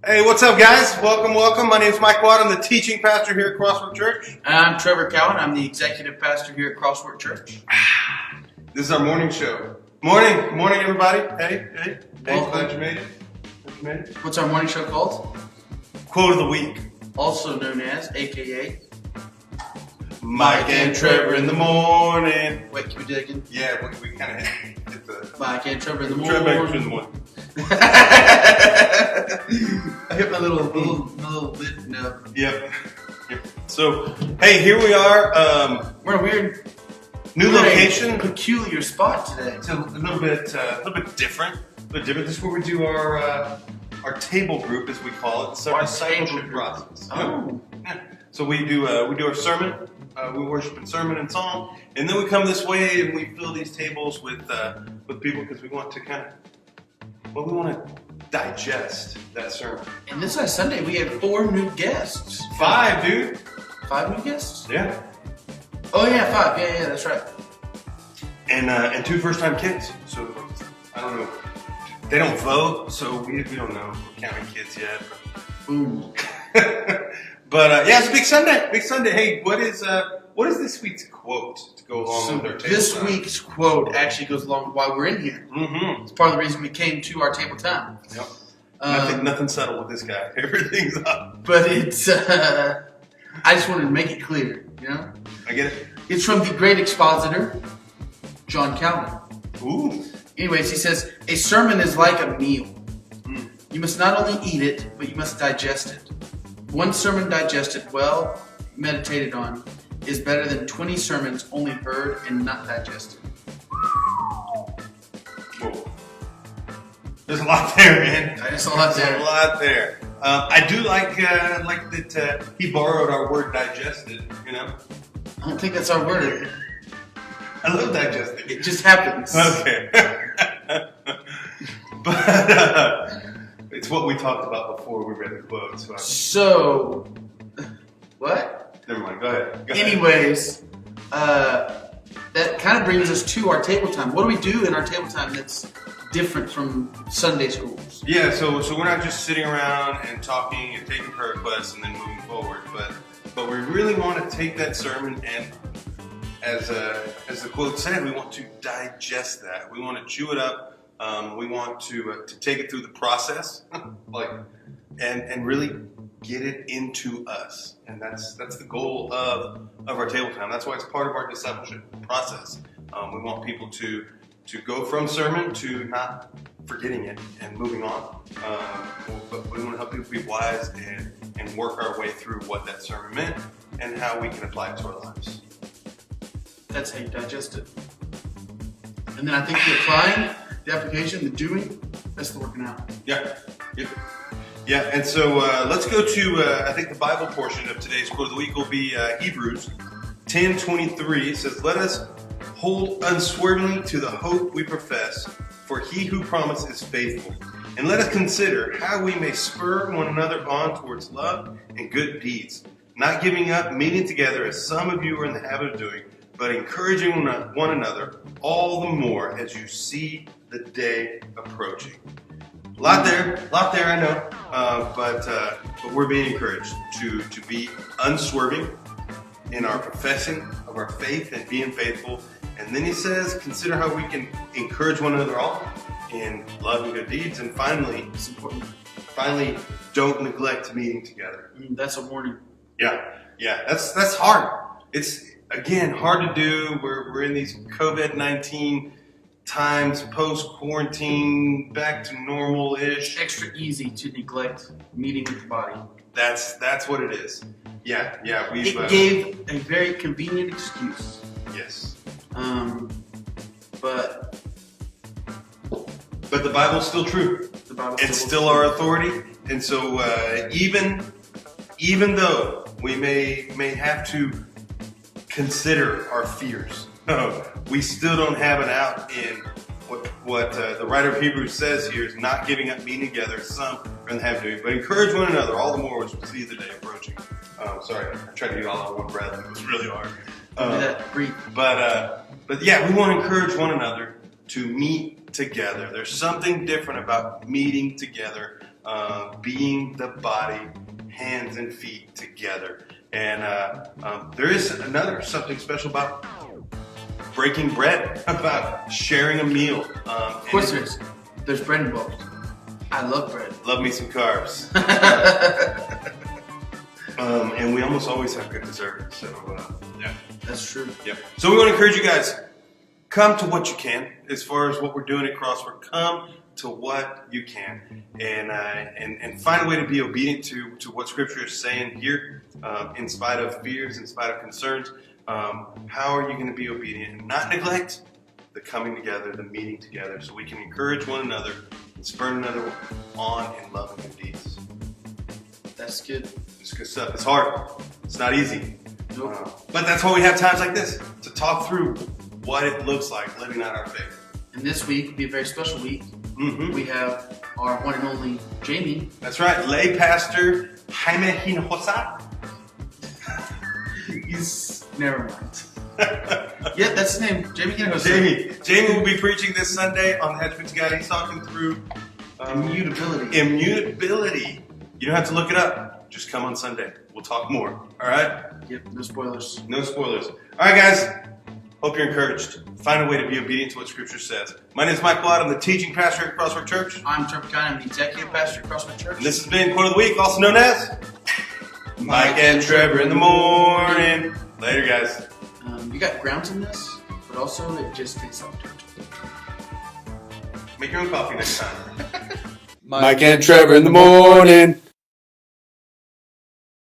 Hey, what's up, guys? Welcome. My name is Mike Watt. I'm the teaching pastor here at Crossword Church. I'm Trevor Cowan. I'm the executive pastor here at Crossword Church. This is our morning show. Morning, everybody. Hey. Welcome. Glad you made it. What's our morning show called? Quote of the week. Also known as, AKA, Mike and Trevor in the morning. Wait, can we do that again? Yeah, we kind of hit the... Mike and Trevor in the morning. Trevor in the morning. I hit my little lid note. Yep. So, hey, here we are. We're in a weird, New location. peculiar spot today. It's a little bit different. This is where we do our table group, as we call it. Our discipleship table process. Oh. Yeah. So we do our sermon. We worship in sermon and song, and then we come this way and we fill these tables with people because we want to we want to digest that sermon. And this last Sunday, we had 4 new guests. 5, dude. 5 new guests? Yeah. Oh, yeah, 5. Yeah, that's right. And 2 first-time kids. So I don't know. They don't vote, so we don't know. We're counting kids yet. Ooh. But yeah, it's a big Sunday. Big Sunday. Hey, what is this week's quote to go along with our table this time? week's quote actually goes along with why we're in here. Mm-hmm. It's part of the reason we came to our table time. Yep. Nothing settled with this guy. Everything's up. But it's, I just wanted to make it clear, you know? I get it. It's from the great expositor, John Calvin. Ooh. Anyways, he says, a sermon is like a meal. You must not only eat it, but you must digest it. One sermon digested, well meditated on, is better than 20 sermons only heard and not digested. Whoa. There's a lot there, man. There's a lot there. There's a lot there. I do like that he borrowed our word digested, you know? I don't think that's our word. I love digested. It just happens. Okay. But it's what we talked about before we read the quote. So, what? Never mind. Go ahead. Anyways, that kind of brings us to our table time. What do we do in our table time that's different from Sunday schools? Yeah, so we're not just sitting around and talking and taking prayer requests and then moving forward, but we really want to take that sermon and, as the quote said, we want to digest that. We want to chew it up. We want to take it through the process, and really get it into us. And that's the goal of our table time. That's why it's part of our discipleship process. We want people to go from sermon to not forgetting it and moving on. But we want to help people be wise and work our way through what that sermon meant and how we can apply it to our lives. That's how you digest it. And then I think the applying, the application, the doing, that's the working out. Yeah, and so let's go to, I think the Bible portion of today's quote of the week will be Hebrews 10:23. It says, "Let us hold unswervingly to the hope we profess, for he who promised is faithful. And let us consider how we may spur one another on towards love and good deeds, not giving up meeting together as some of you are in the habit of doing, but encouraging one another all the more as you see the day approaching." A lot there, I know, but we're being encouraged to be unswerving in our professing of our faith and being faithful. And then he says, consider how we can encourage one another all in love and good deeds. And finally, It's important. don't neglect meeting together. That's a warning. Yeah, that's hard. It's, again, hard to do. We're in these COVID-19 times, post-quarantine, back to normal-ish. Extra easy to neglect meeting with the body. That's what it is. Yeah. It gave a very convenient excuse. Yes. But the Bible's still true. The Bible It's still our authority, and so even though we may have to consider our fears, we still don't have an out in what the writer of Hebrews says here is not giving up meeting together. Some are in the habit of doing, but encourage one another all the more as we see the day approaching. Sorry, I tried to do it all in one breath. It was really hard. Breathe. But yeah, we want to encourage one another to meet together. There's something different about meeting together. being the body, hands and feet together. And there is something special about breaking bread, about sharing a meal. Of course there's bread involved. I love bread. Love me some carbs. And we almost always have good dessert. So, yeah. That's true. Yep. So we want to encourage you guys, come to what you can as far as what we're doing at Crossword. Come to what you can and find a way to be obedient to what Scripture is saying here, in spite of fears, in spite of concerns. How are you going to be obedient and not neglect the coming together, the meeting together, so we can encourage one another and spur another on in love and good deeds? That's good. It's good stuff. It's hard. It's not easy. Nope. But that's why we have times like this, to talk through what it looks like living out our faith. And this week will be a very special week. Mm-hmm. We have our one and only Jamie. That's right. Lay Pastor Jaime Hinojosa. He's... Never mind. Yeah, that's his name. Jamie Hinojosa. Jamie will be preaching this Sunday on the Hedgeman's Guide. He's talking through Immutability. Immutability. You don't have to look it up. Just come on Sunday. We'll talk more. All right? Yep, no spoilers. No spoilers. All right, guys. Hope you're encouraged. Find a way to be obedient to what Scripture says. My name is Mike Watt. I'm the teaching pastor at Crossword Church. I'm Trevor Kine. I'm the executive pastor at Crossword Church. And this has been Quote of the Week, also known as Mike and Trevor in the Morning. Later, guys. You got grounds in this, but also it just tastes like dirt. Make your own coffee next time. Mike and Trevor in the morning.